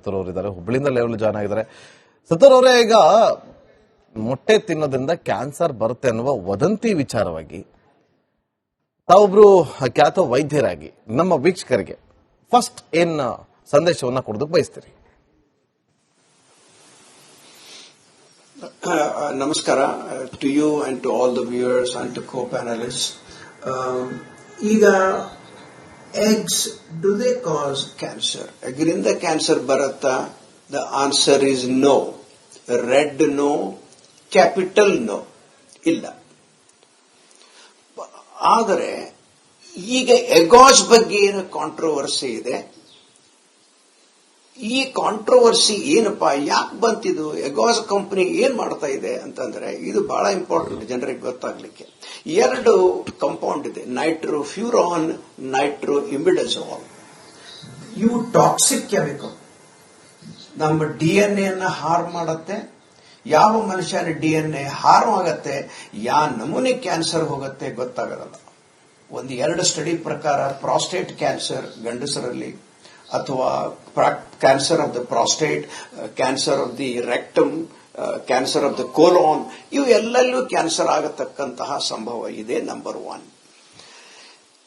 ಸತ್ತೂರ್ ಅವರಿದ್ದಾರೆ, ಹುಬ್ಬಳ್ಳಿಯಿಂದ level join ಆಗಿದ್ದಾರೆ. ಸತ್ತೂರ್ ಅವರೇ, ಈಗ ಮೊಟ್ಟೆ ತಿನ್ನೋದ್ರಿಂದ ಕ್ಯಾನ್ಸರ್ ಬರುತ್ತೆ ಅನ್ನುವ ವದಂತಿ ವಿಚಾರವಾಗಿ ತಾವೊಬ್ರು ಖ್ಯಾತ ವೈದ್ಯರಾಗಿ ನಮ್ಮ ವೀಕ್ಷಕರಿಗೆ ಫಸ್ಟ್ ಏನ್ ಸಂದೇಶವನ್ನ ಕೊಡೋದಕ್ಕೆ ಬಯಸ್ತೀರಿ? ನಮಸ್ಕಾರ to you and to all the viewers and to co-panelists. ಈಗ eggs, do they cause cancer? ಎಗ್ಗಿನಿಂದ ಕ್ಯಾನ್ಸರ್ ಬರುತ್ತಾ? The answer is no. Red no, capital no. ಇಲ್ಲ. ಆದರೆ ಈಗ ಎಗಾಸ್ ಬಗ್ಗೆ ಏನು ಕಾಂಟ್ರವರ್ಸಿ ಇದೆ, ಈ ಕಾಂಟ್ರವರ್ಸಿ ಏನಪ್ಪಾ, ಯಾಕೆ ಬಂತಿದು, ಎಗಾಸ್ ಕಂಪನಿ ಏನ್ ಮಾಡ್ತಾ ಇದೆ ಅಂತಂದ್ರೆ, ಇದು ಬಹಳ ಇಂಪಾರ್ಟೆಂಟ್ ಜನರಿಗೆ ಗೊತ್ತಾಗ್ಲಿಕ್ಕೆ. 2 ಕಂಪೌಂಡ್ ಇದೆ, ನೈಟ್ರೋಫ್ಯೂರಾನ್, ನೈಟ್ರೋಇಮಿಡಾಜೋಲ್. ಇವು ಟಾಕ್ಸಿಕ್ ಕೆಮಿಕಲ್, ನಮ್ಮ DNA ಅನ್ನ ಹಾರ್ಮ್ ಮಾಡತ್ತೆ. ಯಾವ ಮನುಷ್ಯನ DNA ಹಾರ್ಮ್ ಆಗತ್ತೆ, ಯಾವ ನಮೂನೆ ಕ್ಯಾನ್ಸರ್ ಹೋಗುತ್ತೆ ಗೊತ್ತಾಗಲ್ಲ. 2 ಸ್ಟಡಿ ಪ್ರಕಾರ ಪ್ರಾಸ್ಟೇಟ್ ಕ್ಯಾನ್ಸರ್ ಗಂಡಸರಲ್ಲಿ, ಅಥವಾ cancer of the prostate, cancer of the rectum, cancer of the colon, ಇವು ಎಲ್ಲೆಲ್ಲೂ ಕ್ಯಾನ್ಸರ್ ಆಗತಕ್ಕಂತಹ ಸಂಭವ ಇದೆ. ನಂಬರ್ 1.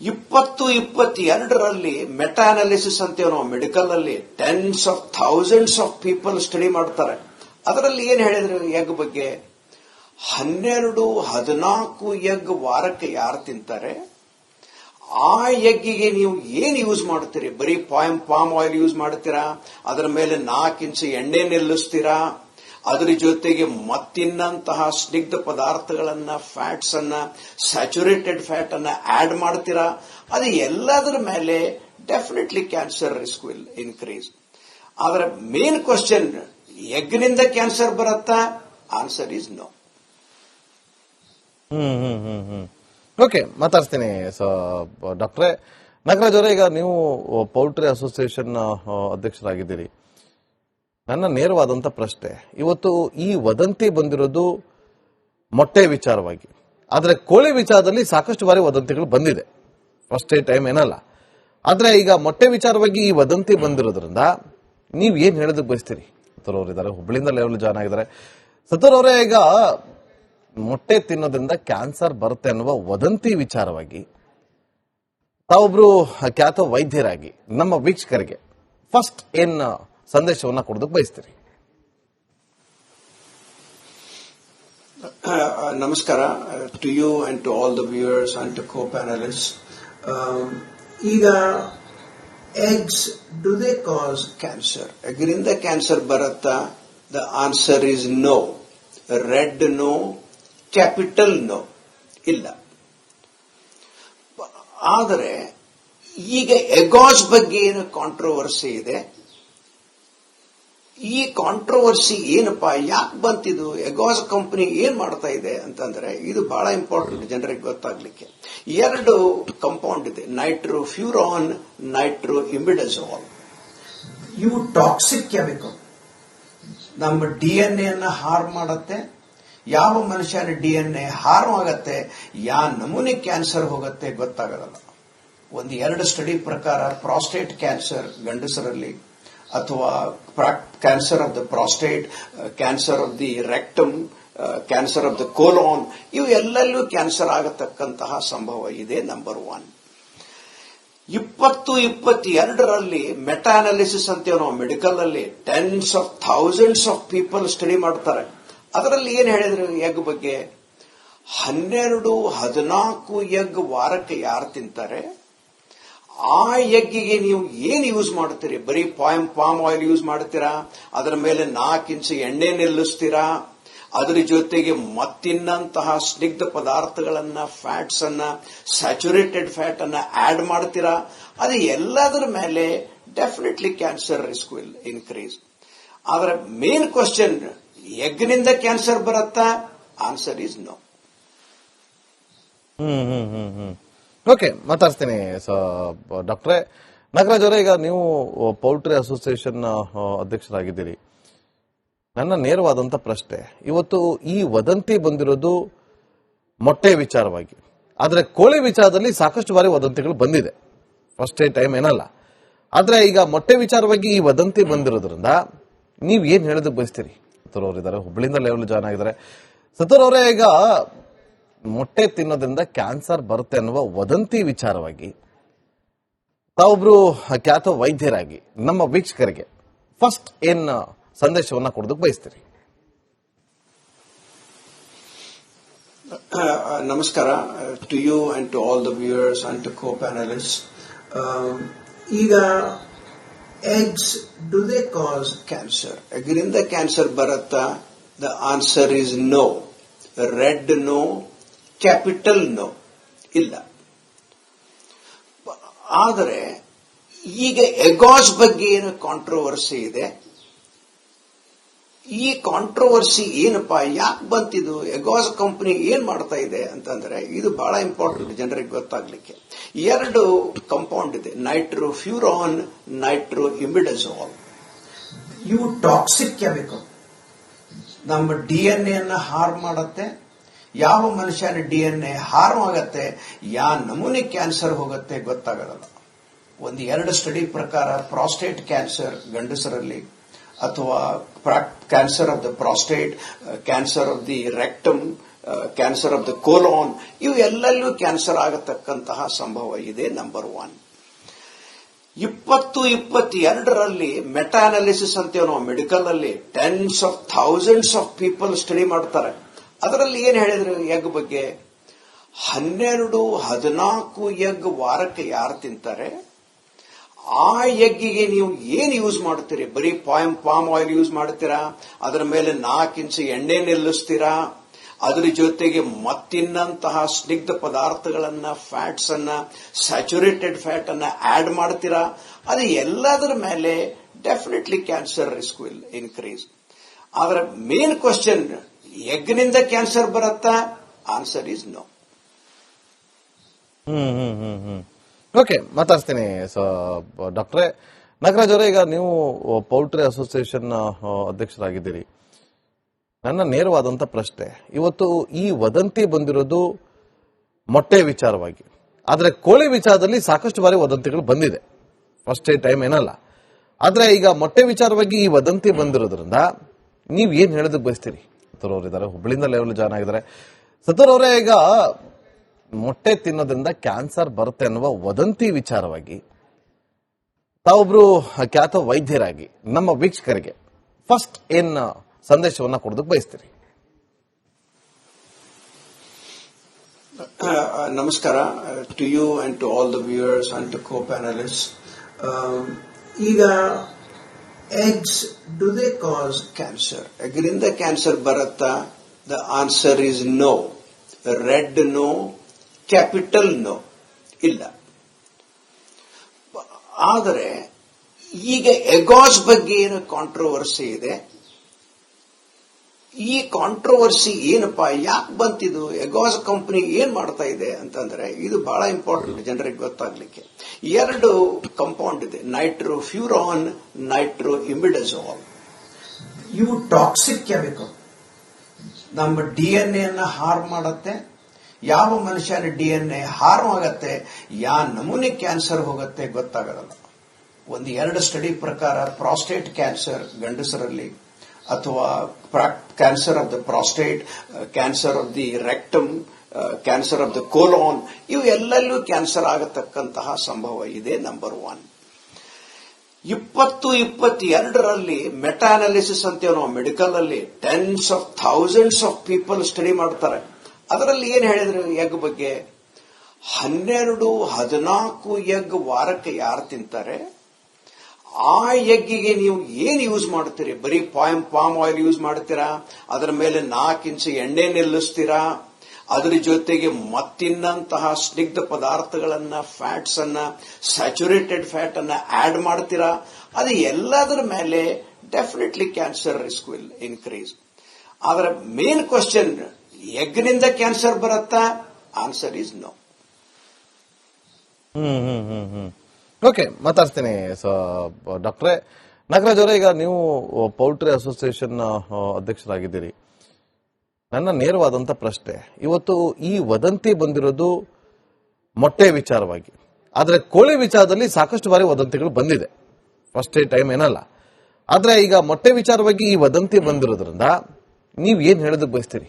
2022ರಲ್ಲಿ ಮೆಟಾ ಅನಾಲಿಸಿಸ್ ಅಂತೇವೆ ನಾವು ಮೆಡಿಕಲ್ ಅಲ್ಲಿ, tense of thousands of people study ಮಾಡ್ತಾರೆ. ಅದರಲ್ಲಿ ಏನ್ ಹೇಳಿದ್ರು ಎಗ್ ಬಗ್ಗೆ? 12-14 ಎಗ್ ವಾರಕ್ಕೆ ಯಾರು ತಿಂತಾರೆ, ಆ ಎಗ್ಗಿಗೆ ನೀವು ಏನ್ ಯೂಸ್ ಮಾಡ್ತೀರಿ? ಬರೀ ಪಾಮ್ ಆಯಿಲ್ ಯೂಸ್ ಮಾಡ್ತೀರಾ? ಅದರ ಮೇಲೆ 4 ಇಂಚ್ ಎಣ್ಣೆ ನಿಲ್ಲಿಸ್ತೀರಾ? ಅದರ ಜೊತೆಗೆ ಮತ್ತಿನ್ನಂತಹ ಸ್ನಿಗ್ಧ ಪದಾರ್ಥಗಳನ್ನ, ಫ್ಯಾಟ್ಸ್ ಅನ್ನ, ಸ್ಯಾಚುರೇಟೆಡ್ ಫ್ಯಾಟ್ ಅನ್ನ ಆಡ್ ಮಾಡ್ತೀರಾ? ಅದು ಎಲ್ಲದರ ಮೇಲೆ definitely cancer risk will increase. ಆದ್ರೆ ಮೇನ್ ಕ್ವಶನ್, ಎಗ್ನಿಂದ ಕ್ಯಾನ್ಸರ್ ಬರುತ್ತಾ? Answer is no. ಓಕೆ, ಮಾತಾಡ್ತೀನಿ ಡಾಕ್ಟ್ರೇ. ನಾಗರಾಜ್ ಅವರೇ, ಈಗ ನೀವು ಪೌಲ್ಟ್ರಿ ಅಸೋಸಿಯೇಷನ್ ಅಧ್ಯಕ್ಷರಾಗಿದ್ದೀರಿ. ನನ್ನ ನೇರವಾದಂತ ಪ್ರಶ್ನೆ, ಇವತ್ತು ಈ ವದಂತಿ ಬಂದಿರೋದು ಮೊಟ್ಟೆ ವಿಚಾರವಾಗಿ, ಆದ್ರೆ ಕೋಳಿ ವಿಚಾರದಲ್ಲಿ ಸಾಕಷ್ಟು ಬಾರಿ ವದಂತಿಗಳು ಬಂದಿದೆ, ಫಸ್ಟ್ ಟೈಮ್ ಏನಲ್ಲ. ಆದ್ರೆ ಈಗ ಮೊಟ್ಟೆ ವಿಚಾರವಾಗಿ ಈ ವದಂತಿ ಬಂದಿರೋದ್ರಿಂದ ನೀವ್ ಏನ್ ಹೇಳೋದಕ್ಕೆ ಬಯಸ್ತೀರಿ? ಸತ್ತೂರ್ ಅವರಿದ್ದಾರೆ, ಹುಬ್ಬಳ್ಳಿಯಿಂದ ಲೆವೆಲ್ ಜಾಯ್ನ್ ಆಗಿದ್ದಾರೆ. ಸತ್ತೂರ್ ಅವರೇ, ಈಗ ಮೊಟ್ಟೆ ತಿನ್ನೋದ್ರಿಂದ ಕ್ಯಾನ್ಸರ್ ಬರುತ್ತೆ ಅನ್ನುವ ವದಂತಿ ವಿಚಾರವಾಗಿ ತಾವೊಬ್ರು ಖ್ಯಾತ ವೈದ್ಯರಾಗಿ ನಮ್ಮ ವೀಕ್ಷಕರಿಗೆ ಫಸ್ಟ್ ಏನ್ ಸಂದೇಶವನ್ನ ಕೊಡೋದಕ್ಕೆ ಬಯಸ್ತೀರಿ? ನಮಸ್ಕಾರ to you and to all the viewers and to co-panelists. ಈಗ eggs, do they cause cancer? ಎಗ್ಗಿನಿಂದ ಕ್ಯಾನ್ಸರ್ ಬರುತ್ತಾ? The answer is no. Red no, capital no. ಇಲ್ಲ. ಆದರೆ ಈಗ ಎಗಾಸ್ ಬಗ್ಗೆ ಏನು ಕಾಂಟ್ರವರ್ಸಿ ಇದೆ, ಈ ಕಾಂಟ್ರವರ್ಸಿ ಏನಪ್ಪಾ, ಯಾಕೆ ಬಂತಿದು, ಎಗಾಸ್ ಕಂಪನಿ ಏನ್ ಮಾಡ್ತಾ ಇದೆ ಅಂತಂದ್ರೆ, ಇದು ಬಹಳ ಇಂಪಾರ್ಟೆಂಟ್ ಜನರಿಗೆ ಗೊತ್ತಾಗ್ಲಿಕ್ಕೆ. 2 ಕಂಪೌಂಡ್ ಇದೆ, ನೈಟ್ರೋಫ್ಯೂರಾನ್, ನೈಟ್ರೋಇಮಿಡಾಜೋಲ್. ಇವು ಟಾಕ್ಸಿಕ್ ಕೆಮಿಕಲ್, ನಮ್ಮ DNA ಅನ್ನ ಹಾರ್ಮ್ ಮಾಡತ್ತೆ. ಯಾವ ಮನುಷ್ಯನ DNA ಹಾರ್ಮ್ ಆಗತ್ತೆ, ಯಾವ ನಮೂನೆ ಕ್ಯಾನ್ಸರ್ ಹೋಗುತ್ತೆ ಗೊತ್ತಾಗಲ್ಲ. 2 ಸ್ಟಡಿ ಪ್ರಕಾರ ಪ್ರಾಸ್ಟೇಟ್ ಕ್ಯಾನ್ಸರ್ ಗಂಡಸರಲ್ಲಿ, ಅಥವಾ cancer of the prostate, cancer of the rectum, cancer of the colon, ಇವು ಎಲ್ಲೆಲ್ಲೂ ಕ್ಯಾನ್ಸರ್ ಆಗತಕ್ಕಂತಹ ಸಂಭವ ಇದೆ. ನಂಬರ್ 1. 2022ರಲ್ಲಿ ಮೆಟಾ ಅನಾಲಿಸಿಸ್ ಅಂತೇವೆ ನಾವು ಮೆಡಿಕಲ್ ಅಲ್ಲಿ, tense of thousands of people study ಮಾಡ್ತಾರೆ. ಅದರಲ್ಲಿ ಏನ್ ಹೇಳಿದ್ರು ಎಗ್ ಬಗ್ಗೆ? 12-14 ಎಗ್ ವಾರಕ್ಕೆ ಯಾರು ತಿಂತಾರೆ, ಆ ಎಗ್ಗಿಗೆ ನೀವು ಏನ್ ಯೂಸ್ ಮಾಡ್ತೀರಿ? ಬರೀ ಪಾಮ್ ಆಯಿಲ್ ಯೂಸ್ ಮಾಡ್ತೀರಾ? ಅದರ ಮೇಲೆ 4 ಇಂಚ್ ಎಣ್ಣೆ ನಿಲ್ಲಿಸ್ತೀರಾ? ಅದರ ಜೊತೆಗೆ ಮತ್ತಿನ್ನಂತಹ ಸ್ನಿಗ್ಧ ಪದಾರ್ಥಗಳನ್ನ, ಫ್ಯಾಟ್ಸ್ ಅನ್ನ, ಸ್ಯಾಚುರೇಟೆಡ್ ಫ್ಯಾಟ್ ಅನ್ನ ಆಡ್ ಮಾಡ್ತೀರಾ? ಅದು ಎಲ್ಲದರ ಮೇಲೆ definitely cancer risk will increase. ಆದ್ರೆ ಮೇನ್ ಕ್ವಶನ್, ಎಗ್ನಿಂದ ಕ್ಯಾನ್ಸರ್ ಬರುತ್ತಾ? Answer is no. ಓಕೆ, ಮಾತಾಡ್ತೀನಿ ಡಾಕ್ಟ್ರೇ. ನಾಗರಾಜ್ ಅವರೇ, ಈಗ ನೀವು ಪೌಲ್ಟ್ರಿ ಅಸೋಸಿಯೇಷನ್ ಅಧ್ಯಕ್ಷರಾಗಿದ್ದೀರಿ. ನನ್ನ ನೇರವಾದಂತ ಪ್ರಶ್ನೆ, ಇವತ್ತು ಈ ವದಂತಿ ಬಂದಿರೋದು ಮೊಟ್ಟೆ ವಿಚಾರವಾಗಿ, ಆದ್ರೆ ಕೋಳಿ ವಿಚಾರದಲ್ಲಿ ಸಾಕಷ್ಟು ಬಾರಿ ವದಂತಿಗಳು ಬಂದಿದೆ, ಫಸ್ಟ್ ಟೈಮ್ ಏನಲ್ಲ. ಆದ್ರೆ ಈಗ ಮೊಟ್ಟೆ ವಿಚಾರವಾಗಿ ಈ ವದಂತಿ ಬಂದಿರೋದ್ರಿಂದ ನೀವ್ ಏನ್ ಹೇಳೋದಕ್ಕೆ ಬಯಸ್ತೀರಿ? ಸತೂರ್ ಅವರಿದ್ದಾರೆ, ಹುಬ್ಬಳ್ಳಿಯಿಂದ ಲೆವೆಲ್ ಜಾಯ್ನ್ ಆಗಿದ್ದಾರೆ. ಸತೂರ್ ಅವರೇ, ಈಗ ಮೊಟ್ಟೆ ತಿನ್ನೋದ್ರಿಂದ ಕ್ಯಾನ್ಸರ್ ಬರುತ್ತೆ ಅನ್ನುವ ವದಂತಿ ವಿಚಾರವಾಗಿ ತಾವೊಬ್ರು ಖ್ಯಾತ ವೈದ್ಯರಾಗಿ ನಮ್ಮ ವೀಕ್ಷಕರಿಗೆ ಫಸ್ಟ್ ಏನ್ ಸಂದೇಶವನ್ನ ಕೊಡೋದಕ್ಕೆ ಬಯಸ್ತೀರಿ? ನಮಸ್ಕಾರ to you and to all the viewers and to co panelist. ಈಗ eggs do they cause cancer? ಎಗ್ಗಿನಿಂದ ಕ್ಯಾನ್ಸರ್ ಬರುತ್ತಾ? The answer is no. Red no, capital no, ಇಲ್ಲ. ಆದರೆ ಈಗ ಎಗಾಸ್ ಬಗ್ಗೆ ಏನು ಕಾಂಟ್ರವರ್ಸಿ ಇದೆ, ಈ ಕಾಂಟ್ರವರ್ಸಿ ಏನಪ್ಪಾ, ಯಾಕೆ ಬಂತಿದು, ಎಗಾಸ್ ಕಂಪನಿ ಏನ್ ಮಾಡ್ತಾ ಇದೆ ಅಂತಂದ್ರೆ, ಇದು ಬಹಳ ಇಂಪಾರ್ಟೆಂಟ್ ಜನರಿಗೆ ಗೊತ್ತಾಗ್ಲಿಕ್ಕೆ. ಎರಡು ಕಂಪೌಂಡ್ ಇದೆ, ನೈಟ್ರೋಫ್ಯೂರಾನ್, ನೈಟ್ರೋಇಮಿಡಾಜೋಲ್. ಇವು ಟಾಕ್ಸಿಕ್ ಕೆಮಿಕಲ್, ನಮ್ಮ DNA ಅನ್ನ ಹಾರ್ಮ್ ಮಾಡುತ್ತೆ. ಯಾವ ಮನುಷ್ಯನ DNA ಹಾರ್ಮ್ ಆಗತ್ತೆ, ಯಾವ ನಮೂನೆ ಕ್ಯಾನ್ಸರ್ ಹೋಗುತ್ತೆ ಗೊತ್ತಾಗಲ್ಲ. ಒಂದು 2 ಸ್ಟಡಿ ಪ್ರಕಾರ ಪ್ರಾಸ್ಟೇಟ್ ಕ್ಯಾನ್ಸರ್ ಗಂಡಸರಲ್ಲಿ, ಅಥವಾ cancer of the prostate, cancer of the rectum, cancer of the colon, ಇವು ಎಲ್ಲೆಲ್ಲೂ ಕ್ಯಾನ್ಸರ್ ಆಗತಕ್ಕಂತಹ ಸಂಭವ ಇದೆ. ನಂಬರ್ 1. 2022ರಲ್ಲಿ ಮೆಟಾ ಅನಾಲಿಸಿಸ್ ಅಂತೇವೆ ನಾವು ಮೆಡಿಕಲ್ ಅಲ್ಲಿ, tense of thousands of people study ಮಾಡ್ತಾರೆ. ಅದರಲ್ಲಿ ಏನ್ ಹೇಳಿದ್ರು ಎಗ್ ಬಗ್ಗೆ? 12-14 ಎಗ್ ವಾರಕ್ಕೆ ಯಾರು ತಿಂತಾರೆ, ಆ ಎಗ್ಗಿಗೆ ನೀವು ಏನ್ ಯೂಸ್ ಮಾಡ್ತೀರಿ? ಬರೀ ಪಾಮ್ ಆಯಿಲ್ ಯೂಸ್ ಮಾಡ್ತೀರಾ? ಅದರ ಮೇಲೆ 4 ಇಂಚು ಎಣ್ಣೆ ನಿಲ್ಲಿಸ್ತೀರಾ? ಅದರ ಜೊತೆಗೆ ಮತ್ತಿನ್ನಂತಹ ಸ್ನಿಗ್ಧ ಪದಾರ್ಥಗಳನ್ನ, ಫ್ಯಾಟ್ಸ್ ಅನ್ನ, ಸ್ಯಾಚುರೇಟೆಡ್ ಫ್ಯಾಟ್ ಅನ್ನ ಆಡ್ ಮಾಡ್ತೀರಾ? ಅದು ಎಲ್ಲದರ ಮೇಲೆ definitely cancer risk will increase. ಆದ್ರೆ ಮೇನ್ ಕ್ವಶನ್, ಎಗ್ನಿಂದ ಕ್ಯಾನ್ಸರ್ ಬರುತ್ತಾ? Answer is no. ಓಕೆ, ಮಾತಾಡ್ತೀನಿ ಡಾಕ್ಟ್ರೇ. ನಾಗರಾಜ್ ಅವರೇ, ಈಗ ನೀವು ಪೌಲ್ಟ್ರಿ ಅಸೋಸಿಯೇಷನ್ ಅಧ್ಯಕ್ಷರಾಗಿದ್ದೀರಿ. ನನ್ನ ನೇರವಾದಂತ ಪ್ರಶ್ನೆ, ಇವತ್ತು ಈ ವದಂತಿ ಬಂದಿರೋದು ಮೊಟ್ಟೆ ವಿಚಾರವಾಗಿ, ಆದ್ರೆ ಕೋಳಿ ವಿಚಾರದಲ್ಲಿ ಸಾಕಷ್ಟು ಬಾರಿ ವದಂತಿಗಳು ಬಂದಿದೆ, ಫಸ್ಟ್ ಟೈಮ್ ಏನಲ್ಲ. ಆದ್ರೆ ಈಗ ಮೊಟ್ಟೆ ವಿಚಾರವಾಗಿ ಈ ವದಂತಿ ಬಂದಿರೋದ್ರಿಂದ ನೀವ್ ಏನ್ ಹೇಳೋದಕ್ಕೆ ಬಯಸ್ತೀರಿ? ಸತೂರ್ ಅವರಿದ್ದಾರೆ, ಹುಬ್ಬಳ್ಳಿಯಿಂದ ಲೆವೆಲ್ ಜಾಯ್ನ್ ಆಗಿದ್ದಾರೆ. ಸತೂರ್ ಅವರೇ, ಈಗ ಮೊಟ್ಟೆ ತಿನ್ನೋದ್ರಿಂದ ಕ್ಯಾನ್ಸರ್ ಬರುತ್ತೆ ಅನ್ನುವ ವದಂತಿ ವಿಚಾರವಾಗಿ ತಾವೊಬ್ರು ಖ್ಯಾತ ವೈದ್ಯರಾಗಿ ನಮ್ಮ ವೀಕ್ಷಕರಿಗೆ ಫಸ್ಟ್ ಏನ್ ಸಂದೇಶವನ್ನ ಕೊಡೋದಕ್ಕೆ ಬಯಸ್ತೀರಿ? ನಮಸ್ಕಾರ to you and to all the viewers and to co panelist. ಈಗ eggs do they cause cancer? ಎಗ್ಗಿನಿಂದ ಕ್ಯಾನ್ಸರ್ ಬರುತ್ತಾ? The answer is no. Red no, capital no, ಇಲ್ಲ. ಆದರೆ ಈಗ ಎಗಾಸ್ ಬಗ್ಗೆ ಏನು ಕಾಂಟ್ರವರ್ಸಿ ಇದೆ, ಈ ಕಾಂಟ್ರವರ್ಸಿ ಏನಪ್ಪಾ, ಯಾಕೆ ಬಂತಿದು, ಎಗಾಸ್ ಕಂಪನಿ ಏನ್ ಮಾಡ್ತಾ ಇದೆ ಅಂತಂದ್ರೆ, ಇದು ಬಹಳ ಇಂಪಾರ್ಟೆಂಟ್ ಜನರಿಗೆ ಗೊತ್ತಾಗ್ಲಿಕ್ಕೆ. ಎರಡು ಕಂಪೌಂಡ್ ಇದೆ, ನೈಟ್ರೋಫ್ಯೂರಾನ್, ನೈಟ್ರೋಇಮಿಡಾಜೋಲ್. ಇವು ಟಾಕ್ಸಿಕ್ ಕೆಮಿಕಲ್, ನಮ್ಮ DNA ಅನ್ನ ಹಾರ್ಮ್ ಮಾಡುತ್ತೆ. ಯಾವ ಮನುಷ್ಯನ DNA ಹಾರ್ಮ್ ಆಗತ್ತೆ, ಯಾವ ನಮೂನೆ ಕ್ಯಾನ್ಸರ್ ಹೋಗುತ್ತೆ ಗೊತ್ತಾಗಲ್ಲ. ಒಂದು 2 ಸ್ಟಡಿ ಪ್ರಕಾರ ಪ್ರಾಸ್ಟೇಟ್ ಕ್ಯಾನ್ಸರ್ ಗಂಡಸರಲ್ಲಿ, ಅಥವಾ cancer of the prostate, cancer of the rectum, cancer of the colon, ಇವು ಎಲ್ಲೆಲ್ಲೂ ಕ್ಯಾನ್ಸರ್ ಆಗತಕ್ಕಂತಹ ಸಂಭವ ಇದೆ. ನಂಬರ್ 1. 2022ರಲ್ಲಿ ಮೆಟಾ ಅನಾಲಿಸಿಸ್ ಅಂತೇವೆ ನಾವು ಮೆಡಿಕಲ್ ಅಲ್ಲಿ, tense of thousands of people study ಮಾಡ್ತಾರೆ. ಅದರಲ್ಲಿ ಏನ್ ಹೇಳಿದ್ರು ಎಗ್ ಬಗ್ಗೆ? 12-14 ಎಗ್ ವಾರಕ್ಕೆ ಯಾರು ತಿಂತಾರೆ, ಆ ಎಗ್ಗಿಗೆ ನೀವು ಏನ್ ಯೂಸ್ ಮಾಡ್ತೀರಿ? ಬರೀ ಪಾಮ್ ಆಯಿಲ್ ಯೂಸ್ ಮಾಡ್ತೀರಾ? ಅದರ ಮೇಲೆ 4 ಇಂಚು ಎಣ್ಣೆ ನಿಲ್ಲಿಸ್ತೀರಾ? ಅದರ ಜೊತೆಗೆ ಮತ್ತಿನ್ನಂತಹ ಸ್ನಿಗ್ಧ ಪದಾರ್ಥಗಳನ್ನ, ಫ್ಯಾಟ್ಸ್ ಅನ್ನ, ಸ್ಯಾಚುರೇಟೆಡ್ ಫ್ಯಾಟ್ ಅನ್ನ ಆಡ್ ಮಾಡ್ತೀರಾ? ಅದು ಎಲ್ಲದರ ಮೇಲೆ definitely cancer risk will increase. ಆದ್ರೆ ಮೇನ್ ಕ್ವಶನ್, ಎಗ್ನಿಂದ ಕ್ಯಾನ್ಸರ್ ಬರುತ್ತಾ? Answer is no. ಓಕೆ, ಮಾತಾಡ್ತೀನಿ ಡಾಕ್ಟ್ರೇ. ನಾಗರಾಜ್ ಅವರೇ, ಈಗ ನೀವು ಪೌಲ್ಟ್ರಿ ಅಸೋಸಿಯೇಷನ್ ಅಧ್ಯಕ್ಷರಾಗಿದ್ದೀರಿ. ನನ್ನ ನೇರವಾದಂತ ಪ್ರಶ್ನೆ, ಇವತ್ತು ಈ ವದಂತಿ ಬಂದಿರೋದು ಮೊಟ್ಟೆ ವಿಚಾರವಾಗಿ, ಆದ್ರೆ ಕೋಳಿ ವಿಚಾರದಲ್ಲಿ ಸಾಕಷ್ಟು ಬಾರಿ ವದಂತಿಗಳು ಬಂದಿದೆ, ಫಸ್ಟ್ ಟೈಮ್ ಏನಲ್ಲ. ಆದ್ರೆ ಈಗ ಮೊಟ್ಟೆ ವಿಚಾರವಾಗಿ ಈ ವದಂತಿ ಬಂದಿರೋದ್ರಿಂದ ನೀವ್ ಏನ್ ಹೇಳೋದಕ್ಕೆ ಬಯಸ್ತೀರಿ?